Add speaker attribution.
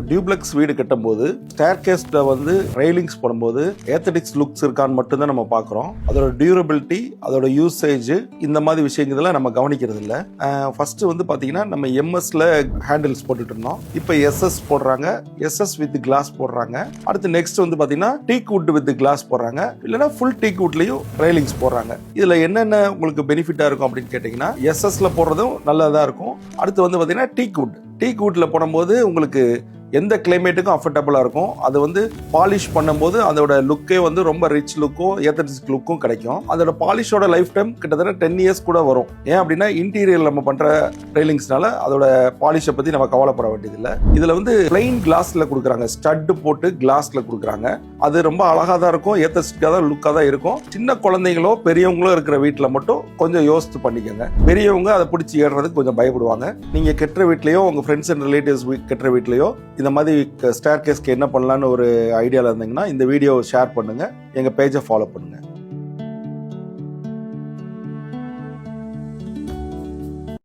Speaker 1: Duplex வீடு கட்டும்போது ஸ்டேர்கேஸ்ல வந்து ரெயிலிங்ஸ் போடும்போது ஏத்தடிக்ஸ் லுக்ஸ் இருக்கான்னு மட்டும்தான் நம்ம பார்க்குறோம். அதோட டியூரபிலிட்டி, அதோட யூசேஜ், இந்த மாதிரி விஷயங்கள்லாம் நம்ம கவனிக்கிறது இல்லை. ஃபர்ஸ்ட் வந்து பார்த்தீங்கன்னா நம்ம எம்எஸ்ல ஹேண்டில்ஸ் போட்டுட்டு இருந்தோம். இப்போ எஸ்எஸ் போடுறாங்க, எஸ்எஸ் வித் கிளாஸ் போடுறாங்க. அடுத்து நெக்ஸ்ட் வந்து பார்த்தீங்கன்னா டீக் வுட் வித் கிளாஸ் போடுறாங்க, இல்லைன்னா ஃபுல் டீக் வுட்லையும் ரெயிலிங்ஸ் போடுறாங்க. இதில் என்னென்ன உங்களுக்கு பெனிஃபிட்டாக இருக்கும் அப்படின்னு கேட்டிங்கன்னா, எஸ்எஸ்ல போடுறதும் நல்லதாக இருக்கும். அடுத்து வந்து பார்த்தீங்கன்னா டீக் வுட்ல போடும்போது உங்களுக்கு எந்த கிளைமேட்டுக்கும் அஃபர்டபுளாக இருக்கும். அது வந்து பாலிஷ் பண்ணும்போது அதோட லுக்கே வந்து ரொம்ப ரிச் லுக்கும் ஏத்தடிக் லுக்கும் கிடைக்கும். அதோட பாலிஷோட லைஃப் டைம் கிட்டத்தட்ட 10 இயர்ஸ் கூட வரும். ஏன் அப்படின்னா இன்டீரியர் நம்ம பண்ற ரெயிலிங்ஸ்னால அதோட பாலிஷை பத்தி நம்ம கவலைப்பட வேண்டியதில்லை. இதுல வந்து பிளைன் கிளாஸ்ல கொடுக்குறாங்க, ஸ்டட் போட்டு கிளாஸ்ல கொடுக்குறாங்க. அது ரொம்ப அழகா தான் இருக்கும், ஏத்தடிக்காக தான் லுக்காக தான் இருக்கும். சின்ன குழந்தைங்களோ பெரியவங்களோ இருக்கிற வீட்டில் மட்டும் கொஞ்சம் யோசித்து பண்ணிக்கோங்க. பெரியவங்க அதை பிடிச்சி ஏறுறதுக்கு கொஞ்சம் பயப்படுவாங்க. நீங்க கெட்டுற வீட்லயோ உங்க ஃப்ரெண்ட்ஸ் அண்ட் ரிலேட்டிவ்ஸ் கெட்டுற வீட்லயோ இந்த மாதிரி ஸ்டேர்கேஸ்க்கு என்ன பண்ணலான்னு ஒரு ஐடியாவில் இருந்தீங்கன்னா இந்த வீடியோவை ஷேர் பண்ணுங்க, எங்க பேஜை ஃபாலோ பண்ணுங்க.